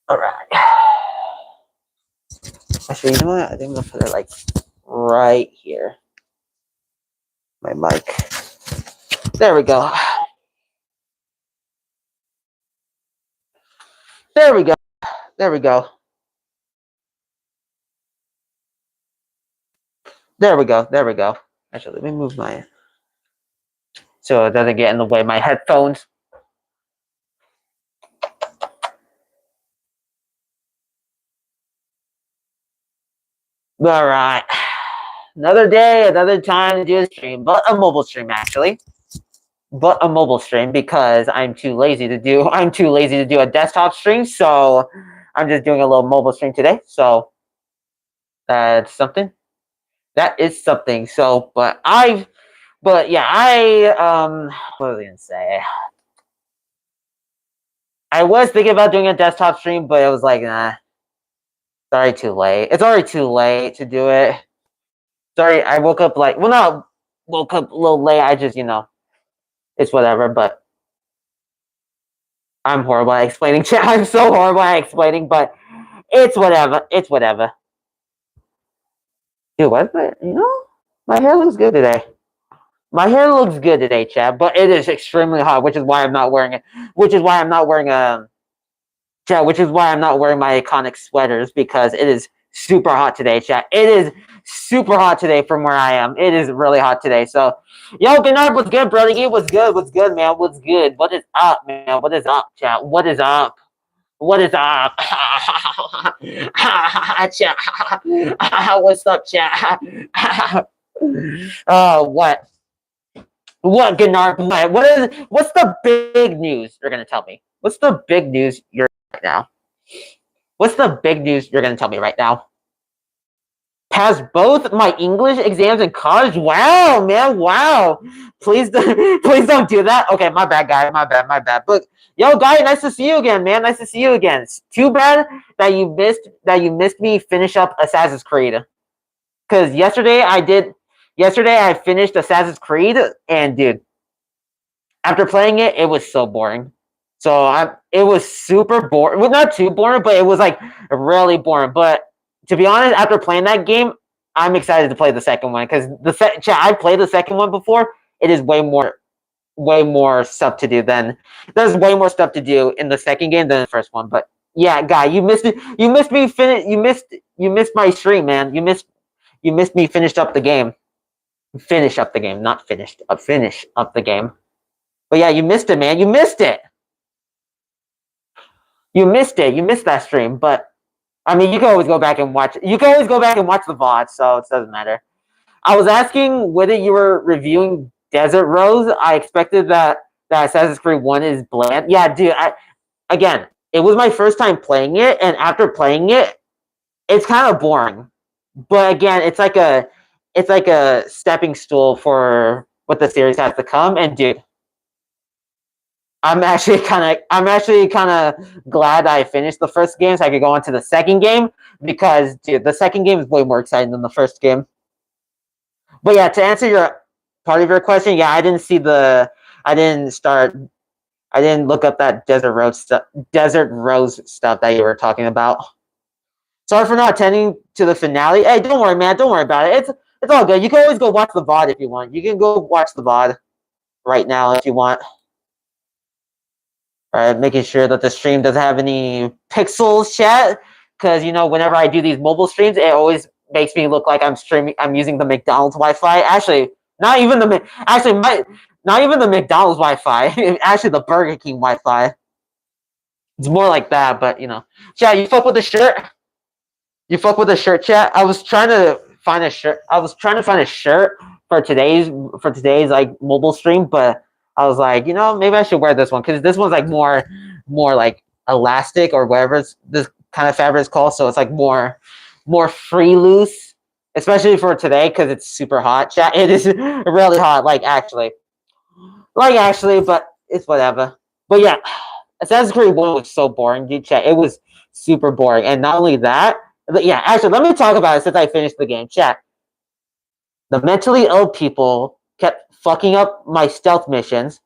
Alright. Actually, you know what? I think I'm gonna put it like right here. My mic. There we go. There we go. There we go. There we go. There we go. Actually, let me move my so it doesn't get in the way of my headphones. Alright. Another day, another time to do a stream, but a mobile stream actually. But a mobile stream because I'm too lazy to do a desktop stream, so I'm just doing a little mobile stream today. So that's something. That is something. So but yeah, what was I gonna say? I was thinking about doing a desktop stream, but it was like, nah, it's already too late. It's already too late to do it. Sorry, I woke up like, well, not woke up a little late. I just, it's whatever. But I'm horrible at explaining. I'm so horrible at explaining, but it's whatever. It's whatever. Dude, my hair looks good today. My hair looks good today, Chad, but it is extremely hot, which is why I'm not wearing it. Which is why I'm not wearing Chad, which is why I'm not wearing my iconic sweaters because it is super hot today, Chad. It is super hot today from where I am. It is really hot today. So, yo, Bernard, what's good, brother? You what's good? What's good, man? What's good? What is up, man? What is up, Chad? What is up? What is up? Chat. What's up, chat? What? What, Gennard? What's the big news you're gonna tell me? What's the big news you're right now? What's the big news you're gonna tell me right now? Passed both my English exams in college. Wow, man. Wow. Please don't do that. Okay, my bad, guy. My bad. But yo, guy, nice to see you again, man. Nice to see you again. It's too bad that you missed me finish up Assassin's Creed. Because yesterday I finished Assassin's Creed, and dude, after playing it, it was so boring. It was super boring. Well, not too boring, but it was like really boring. But to be honest, after playing that game, I'm excited to play the second one because I played the second one before. It is way more stuff to do than there's way more stuff to do in the second game than the first one. But yeah, guy, you missed it. You missed me. You missed my stream, man. You missed me. Finished up the game. Finish up the game, not finished. Finish up the game. But yeah, you missed it, man. You missed it. You missed it. You missed that stream. But I mean, you can always go back and watch. You can always go back and watch the VOD, so it doesn't matter. I was asking whether you were reviewing Desert Rose. I expected that Assassin's Creed 1 is bland. Yeah, dude. Again, it was my first time playing it, and after playing it, it's kind of boring. But again, it's like a stepping stool for what the series has to come. And dude, I'm actually kind of glad I finished the first game so I could go on to the second game because dude, the second game is way more exciting than the first game. But yeah, to answer your part of your question, yeah, I didn't look up that Desert Rose stuff that you were talking about. Sorry for not attending to the finale. Hey, don't worry, man. Don't worry about it. It's all good. You can always go watch the VOD if you want. You can go watch the VOD right now if you want. Right, making sure that the stream doesn't have any pixels, chat. Because whenever I do these mobile streams, it always makes me look like I'm using the McDonald's Wi-Fi. Actually, not even the McDonald's Wi-Fi. Actually, the Burger King Wi-Fi. It's more like that, but chat. You fuck with the shirt. You fuck with the shirt, chat. I was trying to find a shirt. For today's like mobile stream, but I was like, maybe I should wear this one because this one's like more like elastic or whatever this kind of fabric is called. So it's like more free loose, especially for today because it's super hot. Chat. It is really hot, like actually, but it's whatever. But yeah, Assassin's Creed 1 was so boring, dude. Chat. It was super boring, and not only that. But yeah, actually, let me talk about it since I finished the game. Chat. The mentally ill people kept fucking up my stealth missions.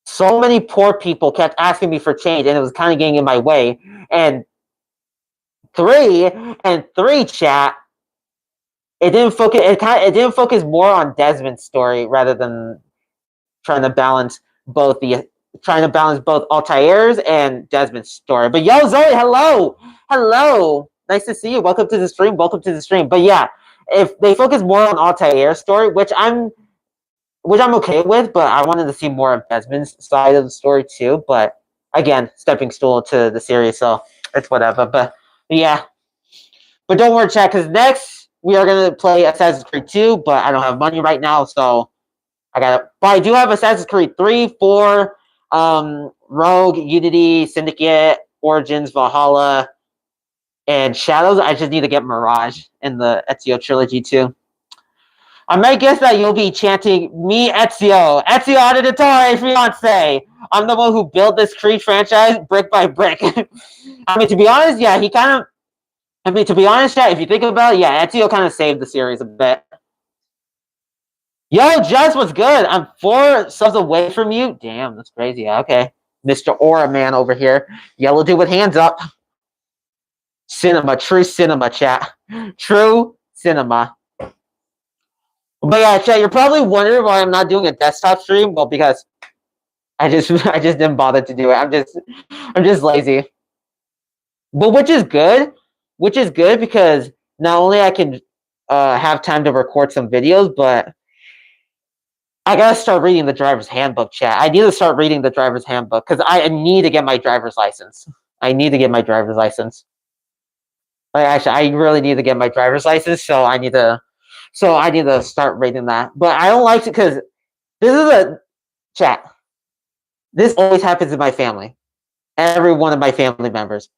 So many poor people kept asking me for change, and it was kind of getting in my way. And three, chat. It didn't focus. It didn't focus more on Desmond's story rather than trying to balance both Altair's and Desmond's story. But yo, Zoe, hello, nice to see you. Welcome to the stream. But yeah, if they focus more on Altair's story, which I'm okay with, but I wanted to see more of Desmond's side of the story too. But again, stepping stool to the series, so it's whatever. But yeah, but don't worry, chat, because next we are gonna play Assassin's Creed 2, but I don't have money right now, so I got it. But I do have Assassin's Creed 3, 4, Rogue, Unity, Syndicate, Origins, Valhalla, and Shadows. I just need to get Mirage in the Ezio trilogy too. I might guess that you'll be chanting, me, Ezio Auditore, fiance. I'm the one who built this Creed franchise brick by brick. I mean, to be honest, yeah, to be honest, yeah, if you think about it, yeah, Ezio kind of saved the series a bit. Yo, Jess, what's good? I'm 4 subs away from you. Damn, that's crazy. Okay. Mr. Aura Man over here. Yellow dude with hands up. Cinema, true cinema, chat. True cinema. But yeah, chat, you're probably wondering why I'm not doing a desktop stream. Well, because I just didn't bother to do it. I'm just lazy. But which is good because not only I can have time to record some videos, but I gotta start reading the driver's handbook, chat. I need to start reading the driver's handbook because I need to get my driver's license. Like, actually, I really need to get my driver's license, so I need to start reading that. But I don't like it because this is a chat. This always happens in my family. Every one of my family members.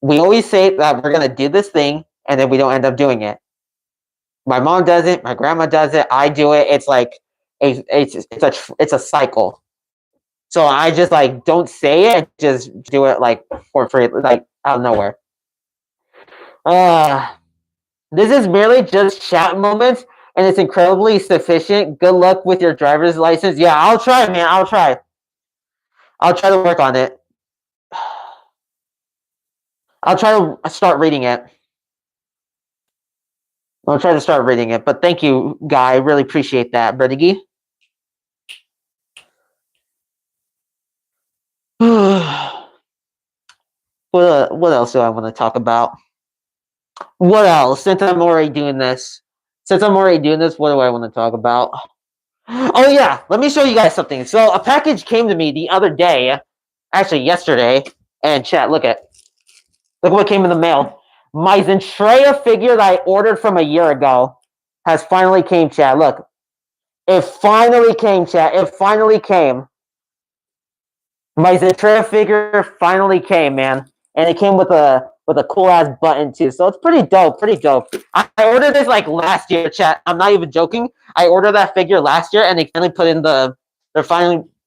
We always say that we're gonna do this thing, and then we don't end up doing it. My mom does it. My grandma does it. I do it. It's like it's a cycle. So I just like don't say it, just do it like for free, like out of nowhere. This is merely just chat moments, and it's incredibly sufficient. Good luck with your driver's license. Yeah, I'll try, man. I'll try to work on it. I'll try to start reading it. But thank you, Guy. I really appreciate that, Berdigi. What else do I want to talk about? What else? Since I'm already doing this, what do I want to talk about? Oh yeah, let me show you guys something. So a package came to me the other day, actually yesterday, and chat, look what came in the mail. My Zentreya figure that I ordered from a year ago has finally came, chat. Look, it finally came, chat. My Zentreya figure finally came, man, and it came with a cool ass button too. So it's pretty dope. I ordered this like last year, chat. I'm not even joking. I ordered that figure last year, and they finally put in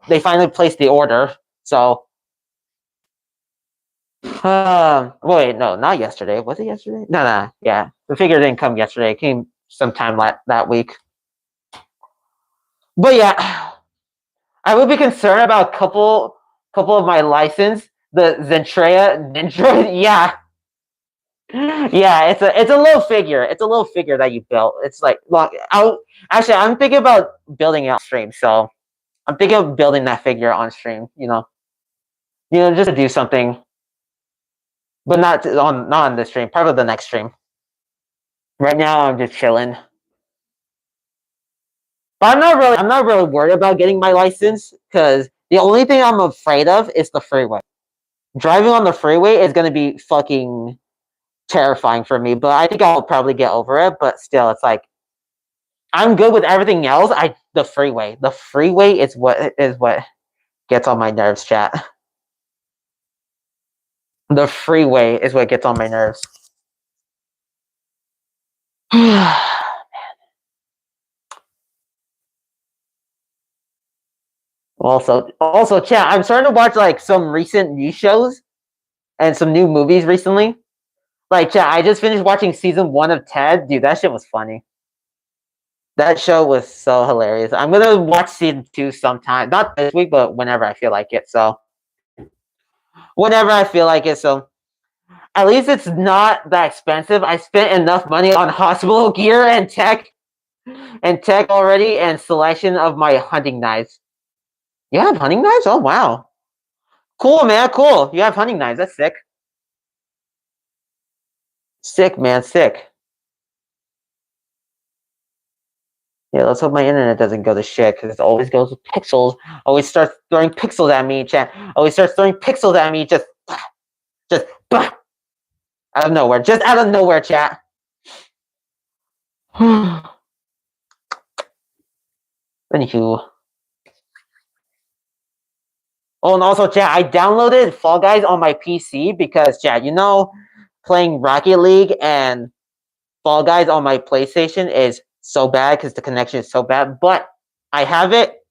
they finally placed the order. So, wait, no, not yesterday. Was it yesterday? No, yeah, the figure didn't come yesterday. It came sometime that week. But yeah, I would be concerned about a couple of my license. The Zentreya Nindroid, yeah. Yeah, it's a little figure. It's a little figure that you built. It's like, look, I'm thinking about building it on stream. So I'm thinking of building that figure on stream. Just to do something, but not on this stream. Probably the next stream. Right now, I'm just chilling. But I'm not really worried about getting my license because the only thing I'm afraid of is the freeway. Driving on the freeway is going to be fucking terrifying for me, but I think I'll probably get over it. But still, it's like I'm good with everything else. The freeway is what gets on my nerves, chat. The freeway is what gets on my nerves. Also, chat. I'm starting to watch like some recent news shows and some new movies recently. Like, chat, I just finished watching season 1 of Ted. Dude, that shit was funny. That show was so hilarious. I'm gonna watch season 2 sometime. Not this week, but whenever I feel like it. So whenever I feel like it. So at least it's not that expensive. I spent enough money on hospital gear and tech already, and selection of my hunting knives. You have hunting knives? Oh wow, cool man, cool. You have hunting knives. That's sick. Sick man, sick. Yeah, let's hope my internet doesn't go to shit because it always goes with pixels. Always starts throwing pixels at me, chat. Always starts throwing pixels at me. Just out of nowhere. Just out of nowhere, chat. Anywho. Oh, and also, chat, I downloaded Fall Guys on my PC because, chat, playing Rocket League and Fall Guys on my PlayStation is so bad because the connection is so bad. But I have it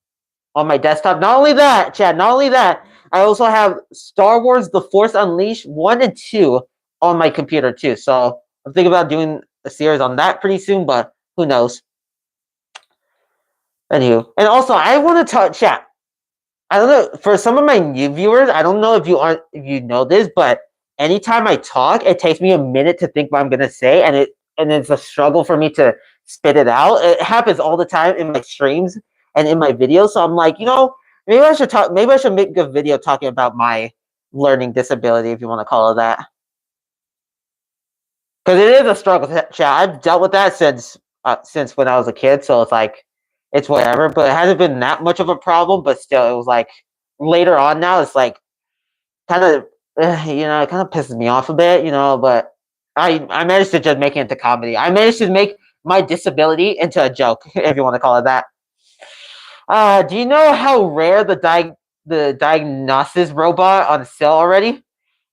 on my desktop. Not only that, chat, not only that, I also have Star Wars The Force Unleashed 1 and 2 on my computer too. So I'm thinking about doing a series on that pretty soon, but who knows. Anywho. And also, I want to talk, chat. I don't know, for some of my new viewers, I don't know if you know this, but anytime I talk, it takes me a minute to think what I'm gonna say, and it's a struggle for me to spit it out. It happens all the time in my streams and in my videos. So I'm like, maybe I should talk. Maybe I should make a video talking about my learning disability, if you want to call it that, because it is a struggle. Chat. I've dealt with that since when I was a kid, so it's like it's whatever. But it hasn't been that much of a problem. But still, it was like later on now, it's like kind of it kind of pisses me off a bit, but I managed to just make it into comedy. I managed to make my disability into a joke, if you want to call it that. Do you know how rare the diagnosis robot on sale already?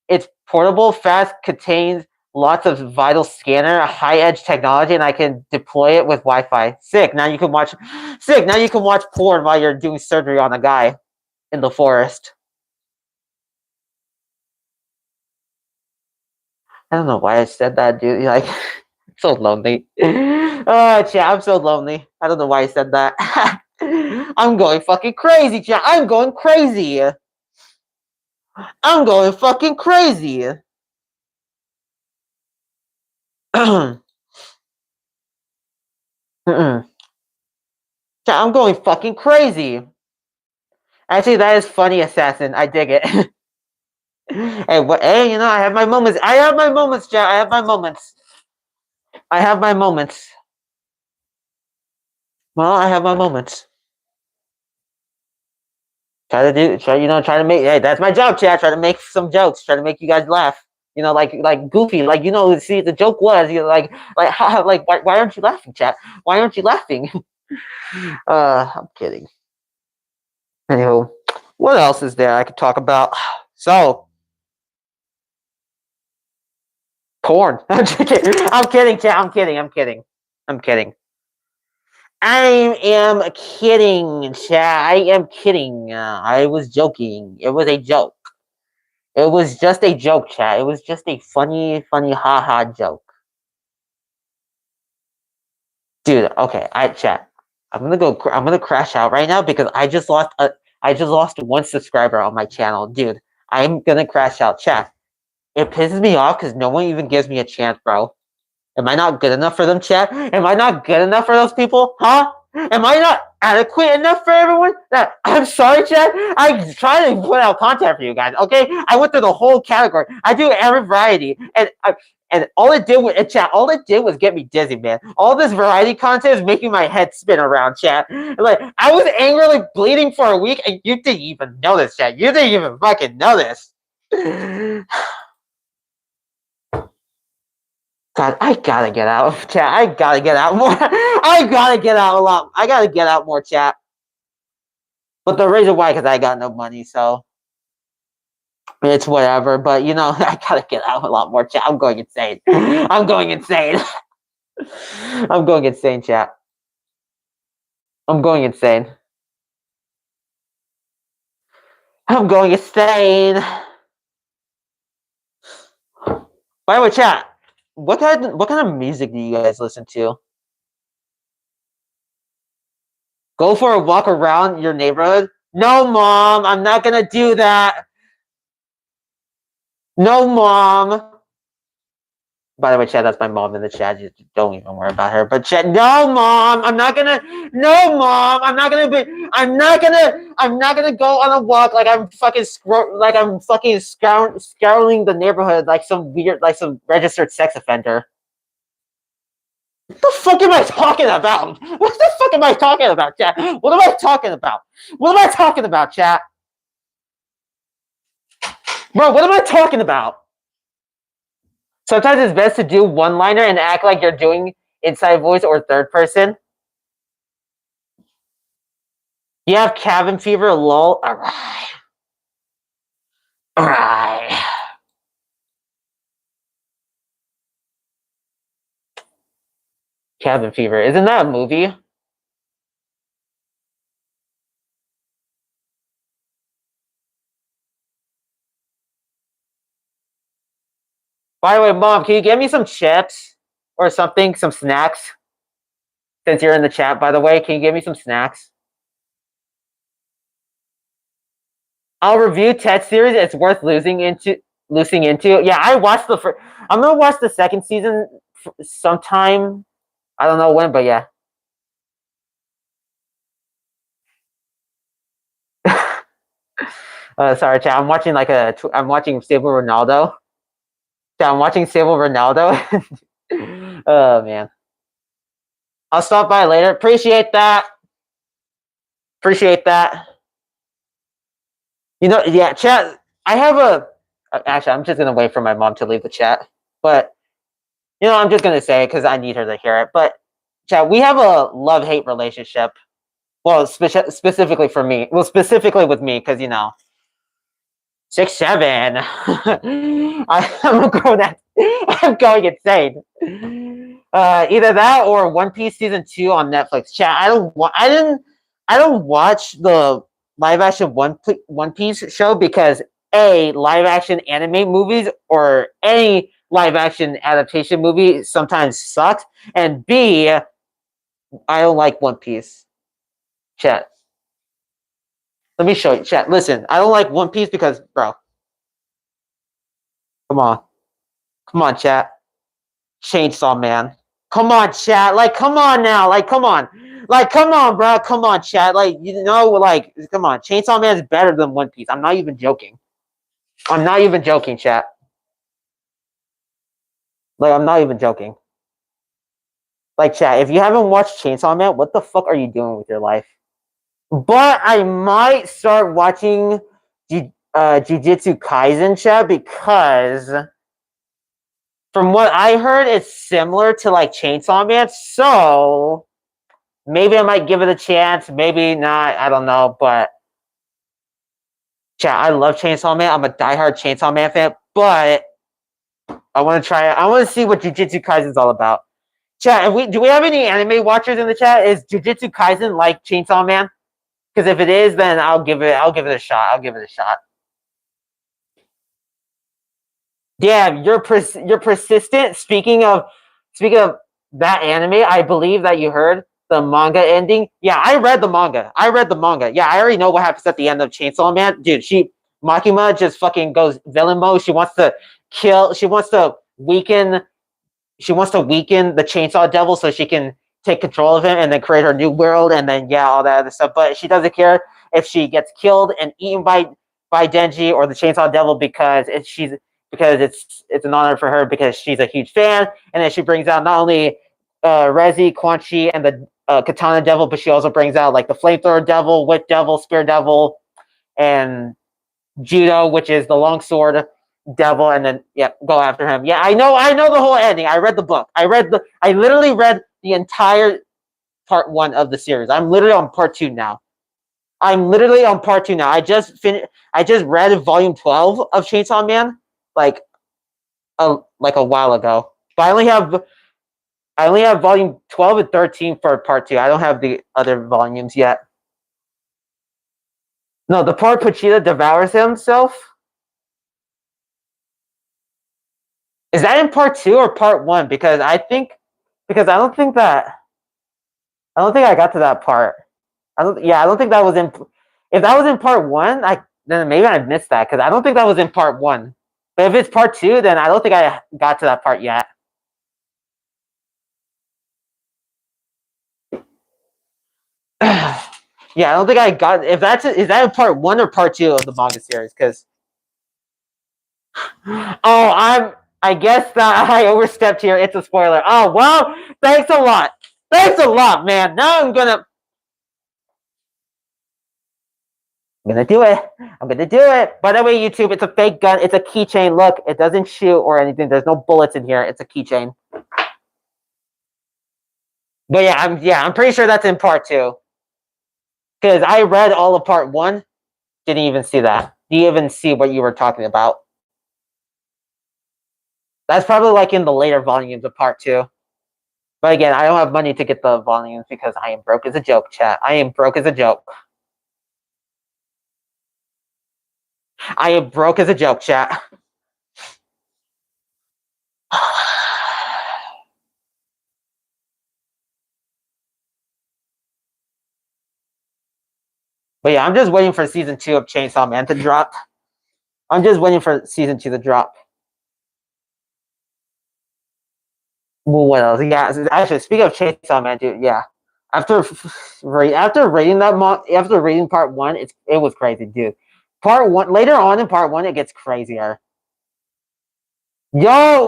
It's portable, fast, contains lots of vital scanner, high edge technology, and I can deploy it with Wi-Fi. Sick. Now you can watch porn while you're doing surgery on a guy in the forest. I don't know why I said that, dude. Like, so lonely. Chat, I'm so lonely. I don't know why I said that. I'm going fucking crazy, chat. I'm going crazy. I'm going fucking crazy. Chat, I'm going fucking crazy. Actually, that is funny, assassin. I dig it. Hey, what? Hey, I have my moments. I have my moments, chat. I have my moments. I have my moments. Well, I have my moments. Try to make. Hey, that's my job, chat. Try to make some jokes. Try to make you guys laugh. Like Goofy. Like see, the joke was why aren't you laughing, chat? Why aren't you laughing? I'm kidding. Anywho, what else is there I could talk about? So, porn. I'm kidding, chat. I'm kidding. I'm kidding. I'm kidding. I am kidding, chat. I am kidding. I was joking. It was a joke. It was just a joke, chat. It was just a funny, haha joke. Dude, okay, chat. I'm gonna crash out right now because I just lost one subscriber on my channel. Dude, I'm gonna crash out, chat. It pisses me off because no one even gives me a chance, bro. Am I not good enough for them, chat? Am I not good enough for those people? Huh? Am I not adequate enough for everyone? I'm sorry, chat. I try to put out content for you guys, okay? I went through the whole category. I do every variety. And all it did was get me dizzy, man. All this variety content is making my head spin around, chat. Like, I was angrily bleeding for a week, and you didn't even know this, chat. You didn't even fucking know this. God, I gotta get out, chat. I gotta get out more. I gotta get out a lot. I gotta get out more, chat. But the reason why, because I got no money, so it's whatever. But I gotta get out a lot more, chat. I'm going insane. I'm going insane. I'm going insane, chat. I'm going insane. I'm going insane. By the way, chat, what kind of music do you guys listen to? Go for a walk around your neighborhood. No, mom, I'm not gonna do that. No, mom. By the way, Chad, that's my mom in the chat. You don't even worry about her. But Chad, no, mom, I'm not gonna. No, mom, I'm not gonna be. I'm not gonna go on a walk like I'm fucking scouring the neighborhood like some weird, like some registered sex offender. What the fuck am I talking about? What the fuck am I talking about, chat? What am I talking about? What am I talking about, chat? Bro, what am I talking about? Sometimes it's best to do one-liner and act like you're doing inside voice or third person. You have cabin fever, lol. Alright. Alright. Cabin fever. Isn't that a movie? By the way, mom, can you get me some chips or something, some snacks? Since you're in the chat, by the way, can you give me some snacks? I'll review Ted series. It's worth losing into. Yeah, I watched the first. I'm gonna watch the second season sometime. I don't know when, but yeah. Sorry, chat. I'm watching I'm watching Stable Ronaldo. Chat, I'm watching Stable Ronaldo. Oh man. I'll stop by later. Appreciate that. Appreciate that. You know, yeah, chat. I have a. Actually, I'm just gonna wait for my mom to leave the chat. But you know, I'm just gonna say because I need her to hear it. But chat, we have a love-hate relationship. Well, specifically for me. Well, specifically with me, because you know, 6'7". I'm a grown ass. I'm going insane. Either that or One Piece season 2 on Netflix. Chat. I don't watch the live action One Piece show because A, live action anime movies or any live action adaptation movie sometimes sucks, and B, I don't like One Piece. Chat. Let me show you. Chat. Listen, I don't like One Piece because, bro. Come on. Come on, chat. Chainsaw Man. Come on, chat. Like, come on now. Like, come on. Like, come on, bro. Come on, chat. Like, you know, like, come on. Chainsaw Man is better than One Piece. I'm not even joking. I'm not even joking, chat. Like, I'm not even joking. Like, chat, if you haven't watched Chainsaw Man, what the fuck are you doing with your life? But I might start watching Jujutsu Kaisen, chat, because from what I heard, it's similar to like Chainsaw Man. So maybe I might give it a chance. Maybe not. I don't know. But chat, I love Chainsaw Man. I'm a diehard Chainsaw Man fan. But I want to try it. I want to see what Jujutsu Kaisen is all about. Chat, do we have any anime watchers in the chat? Is Jujutsu Kaisen like Chainsaw Man? Because if it is, then I'll give it a shot. I'll give it a shot. Yeah, you're persistent. Speaking of that anime, I believe that you heard the manga ending. Yeah, I read the manga. Yeah, I already know what happens at the end of Chainsaw Man. Dude, Makima just fucking goes villain mode. She wants to weaken the Chainsaw Devil so she can take control of him and then create her new world and then yeah, all that other stuff. But she doesn't care if she gets killed and eaten by Denji or the Chainsaw Devil because it's an honor for her because she's a huge fan. And then she brings out not only Rezi, Quan Chi, and the Katana Devil, but she also brings out like the Flamethrower Devil, Whip Devil, Spear Devil, and Judo, which is the longsword devil, and then yeah, go after him. Yeah, I know the whole ending. I read the book. I literally read the entire part 1 of the series. I'm literally on part 2 now. I just read volume 12 of Chainsaw Man like a while ago. But I only have volume 12 and 13 for part 2. I don't have the other volumes yet. No, the part Pochita devours himself. Is that in part 2 or part 1? Because I don't think I got to that part. I don't think that was in. If that was in part one, then maybe I missed that because I don't think that was in part one. But if it's part two, then I don't think I got to that part yet. Yeah, I don't think I got. If that's is that in part one or part two of the manga series? Because I guess that I overstepped here. It's a spoiler. Oh well, thanks a lot. Thanks a lot, man. Now I'm gonna do it. I'm gonna do it. By the way, YouTube, it's a fake gun. It's a keychain. Look, it doesn't shoot or anything. There's no bullets in here. It's a keychain. But I'm pretty sure that's in part two. Because I read all of part one. Didn't even see that. Didn't even see what you were talking about. That's probably like in the later volumes of part two. But again, I don't have money to get the volumes because I am broke as a joke, chat. I am broke as a joke. I am broke as a joke, chat. But yeah, I'm just waiting for season 2 of Chainsaw Man to drop. I'm just waiting for season 2 to drop. Well, what else? Yeah, actually, speaking of Chainsaw Man, dude, yeah. After reading after reading part one, it was crazy, dude. Part one, later on in part one, it gets crazier. Yo,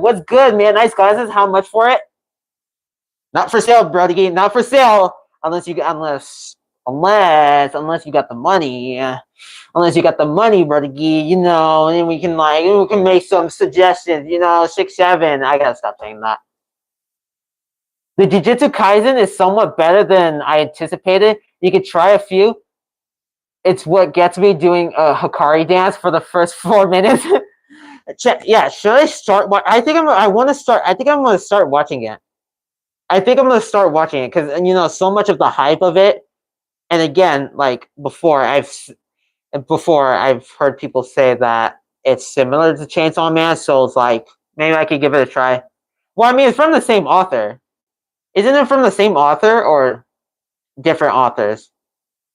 what's good, man? Nice glasses. How much for it? Not for sale, Brody. Not for sale. Unless you got the money. Unless you got the money, Brody. You know, and we can make some suggestions. You know, 6-7. I gotta stop saying that. The Jujutsu Kaisen is somewhat better than I anticipated. You could try a few. It's what gets me doing a Hikari dance for the first 4 minutes. Yeah, should I start? I think I'm going to start watching it. I think I'm going to start watching it because so much of the hype of it. And again, like before, I've heard people say that it's similar to Chainsaw Man, so it's like maybe I could give it a try. Well, I mean, it's from the same author. Isn't it from the same author or different authors?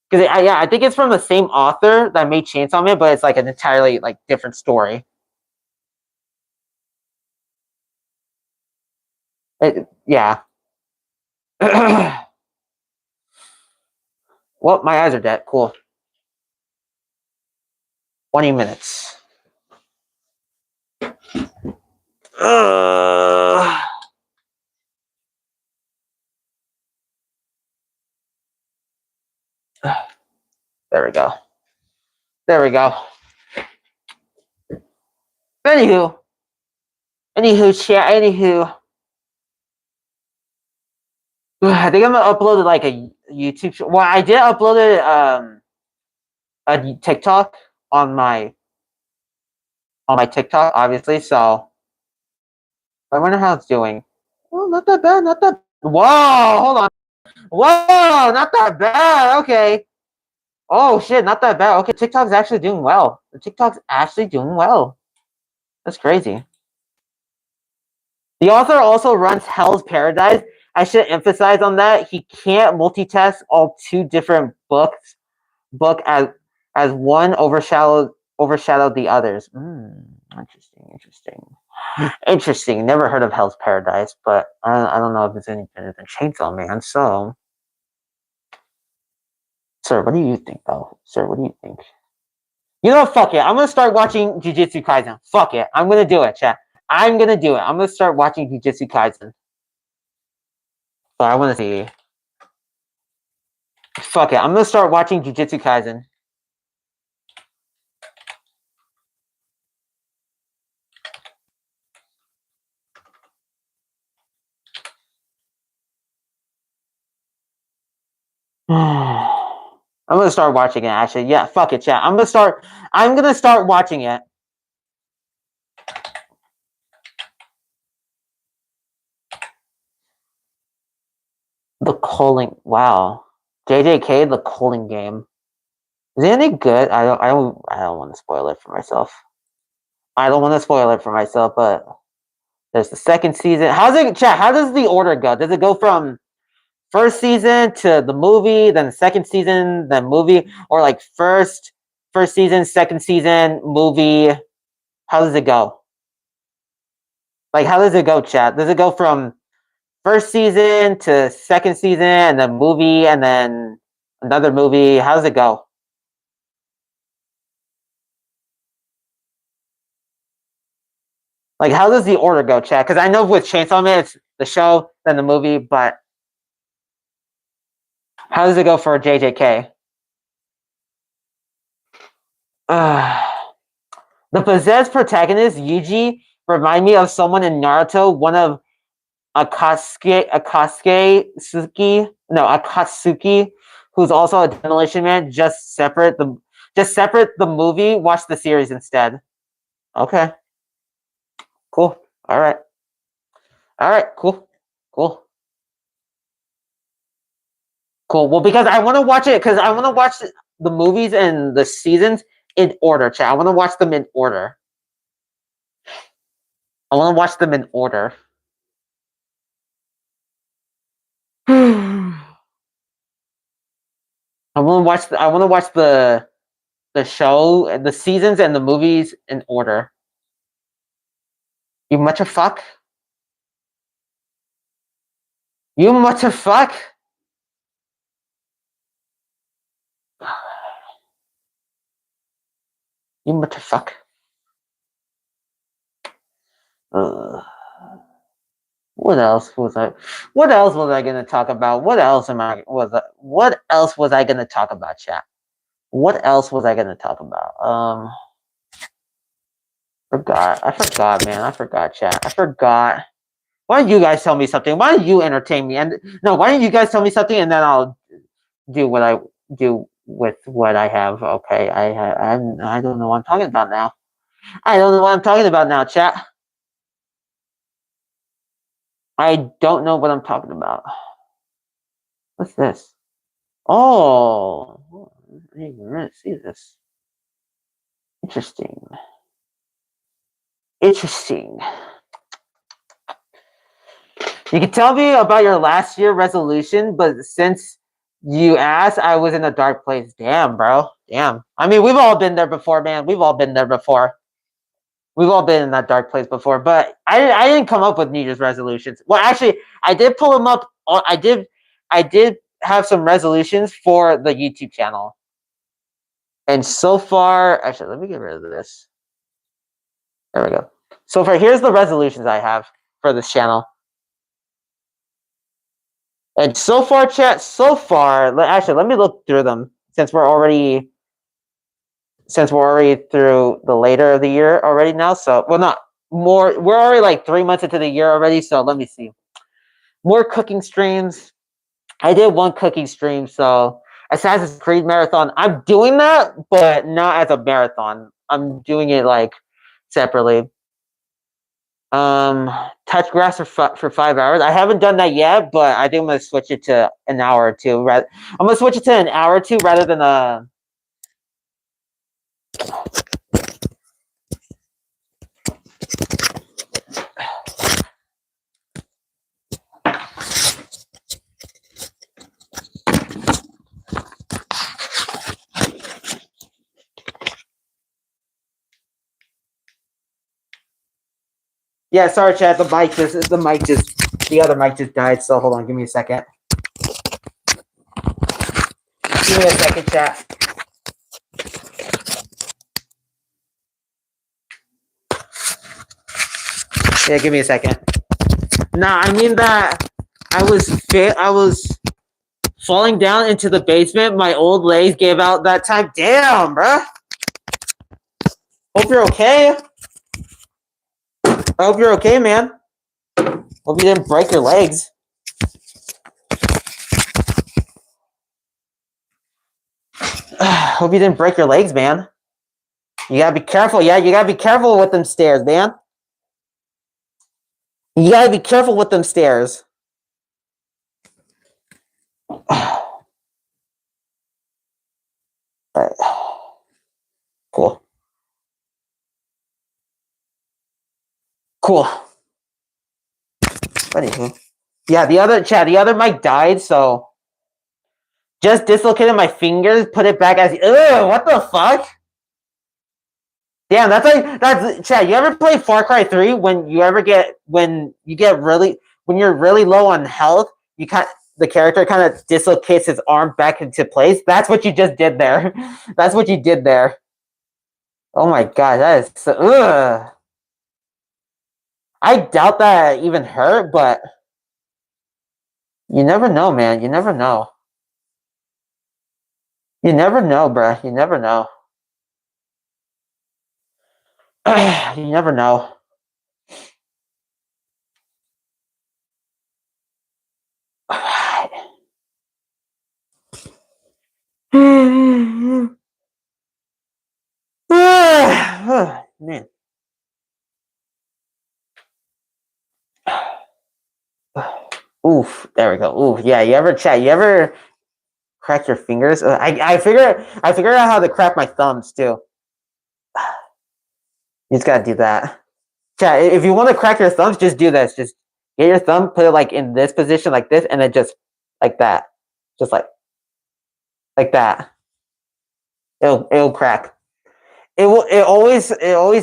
Because I think it's from the same author that made Chainsaw Man, but it's like an entirely different story. Yeah. Well, my eyes are dead. Cool. 20 minutes. There we go. There we go. Anywho, chat. I think I'm gonna upload a YouTube. Well, I did upload a TikTok on my TikTok, obviously. So I wonder how it's doing. Well, not that bad. Not that. Whoa! Hold on. Whoa! Not that bad. Okay. Oh shit! Not that bad. Okay, TikTok's actually doing well. The TikTok's actually doing well. That's crazy. The author also runs Hell's Paradise. I should emphasize on that. He can't multitask all 2 different book as one overshadowed the others. Interesting. Never heard of Hell's Paradise, but I don't know if it's any better than Chainsaw Man. So, sir, what do you think, though? Sir, what do you think? You know, fuck it. I'm gonna start watching Jujutsu Kaisen. Fuck it. I'm gonna do it, chat. I'm gonna do it. I'm gonna start watching Jujutsu Kaisen. So I want to see. Fuck it. I'm gonna start watching Jujutsu Kaisen. I'm gonna start watching it. Actually, yeah. Fuck it, chat. I'm gonna start watching it. The Calling. Wow. JJK, the Calling game. Is it any good? I don't want to spoil it for myself. But there's the second season. How's it, chat? How does the order go? Does it go from first season to the movie, then the second season, then movie, or like first season, second season, movie? How does it go? Like, how does it go, chat? Does it go from first season to second season, and then movie, and then another movie? How does it go? Like, how does the order go, chat? Because I know with Chainsaw Man, it's the show, then the movie, but how does it go for JJK? The possessed protagonist, Yuji, remind me of someone in Naruto, one of Akatsuki, who's also a Demolition Man. Just separate the movie. Watch the series instead. Okay. Cool. All right. Cool. Well, because I want to watch it, because I want to watch the movies and the seasons in order, chat. I want to watch them in order. I want to watch them in order. I want to watch the show and the seasons and the movies in order. You much a fuck? You much a fuck? You much a fuck? What else was I gonna talk about? What else was I gonna talk about, chat? What else was I gonna talk about? I forgot, man. I forgot, chat. I forgot. Why don't you guys tell me something? Why don't you entertain me? And no, why don't you guys tell me something, and then I'll do what I do with what I have. Okay, I don't know what I'm talking about now. I don't know what I'm talking about now, chat. I don't know what I'm talking about. What's this? Oh, I didn't really see this. Interesting. You can tell me about your last year resolution, but since you asked, I was in a dark place. Damn, bro. Damn. I mean, we've all been there before, man. We've all been there before. We've all been in that dark place before, but I didn't come up with New Year's resolutions. Well, actually, I did pull them up. I did have some resolutions for the YouTube channel. And so far, actually, let me get rid of this. There we go. So far, here's the resolutions I have for this channel. And so far, chat, actually, let me look through them since we're already through the later of the year already now. So, well, not more. We're already like 3 months into the year already. So let me see. More cooking streams. I did one cooking stream. So Assassin's Creed marathon. I'm doing that, but not as a marathon. I'm doing it like separately. Touch grass for 5 hours. I haven't done that yet, but I think I'm gonna switch it to an hour or two. I'm gonna switch it to an hour or two rather than a. Yeah, sorry, chat. The other mic just died. So hold on, give me a second. Give me a second, chat. Yeah, give me a second. Nah, I mean that I was falling down into the basement. My old legs gave out that time. Damn, bruh. Hope you're okay. I hope you're okay, man. Hope you didn't break your legs. Hope you didn't break your legs, man. You gotta be careful. Yeah, you gotta be careful with them stairs, man. You gotta be careful with them stairs. Alright. Cool. Anywho. Yeah, the other mic died, so just dislocated my fingers, put it back as. Ugh, what the fuck? Damn, that's Chad. You ever play Far Cry 3 when you're really low on health, the character kind of dislocates his arm back into place? That's what you just did there. That's what you did there. Oh my god, that is so, ugh. I doubt that even hurt, but you never know, man. You never know. You never know, bruh. You never know. You never know. Man. Oof, there we go. Oof, yeah. You ever crack your fingers? I figure out how to crack my thumbs too. You just gotta do that. Chat. If you want to crack your thumbs, just do this. Just get your thumb, put it like in this position, like this, and then just like that, just like that. It'll crack. It always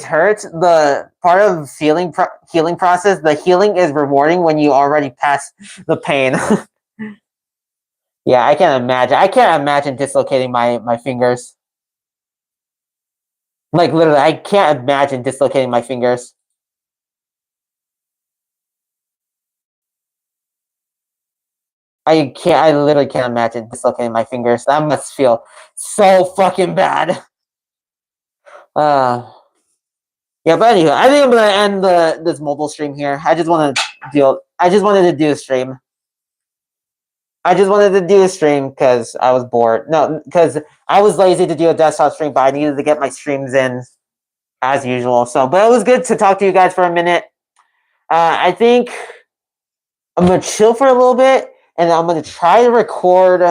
hurts. The part of healing process. The healing is rewarding when you already pass the pain. Yeah, I can't imagine. I can't imagine dislocating my fingers. Like literally, I can't imagine dislocating my fingers. I literally can't imagine dislocating my fingers. That must feel so fucking bad. Uh yeah, but anyway, I think I'm gonna end this mobile stream here. I just wanted to do a stream. I just wanted to do a stream because I was bored. No, because I was lazy to do a desktop stream, but I needed to get my streams in as usual. So, but it was good to talk to you guys for a minute. I think I'm gonna chill for a little bit, and I'm gonna try to record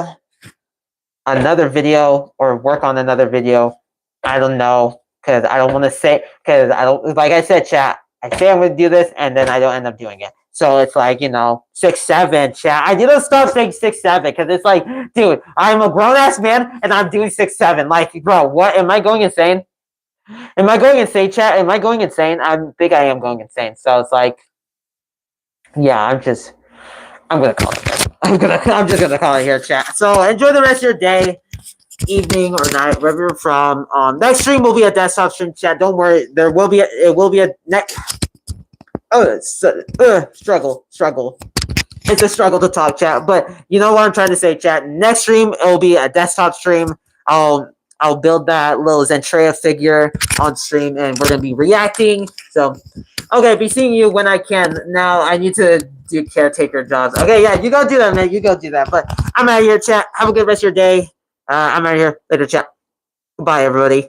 another video or work on another video. I don't know because I don't want to say because I don't like I said, chat. I say I'm gonna do this, and then I don't end up doing it. So it's like 6-7, chat. I need to stop saying 6-7 because it's like, dude, I'm a grown ass man and I'm doing 6-7. Like, bro, what am I going insane? Am I going insane, chat? Am I going insane? I think I am going insane. So it's like, yeah, I'm gonna call it. I'm just gonna call it here, chat. So enjoy the rest of your day, evening, or night, wherever you're from. Next stream will be a desktop stream, chat. Don't worry, it will be a next. Oh, it's struggle. It's a struggle to talk, chat. But you know what I'm trying to say, chat. Next stream, it will be a desktop stream. I'll build that little Zentrea figure on stream, and we're gonna be reacting. So, okay, be seeing you when I can. Now I need to do caretaker jobs. Okay, yeah, you go do that, man. You go do that. But I'm out of here, chat. Have a good rest of your day. I'm out of here. Later, chat. Bye, everybody.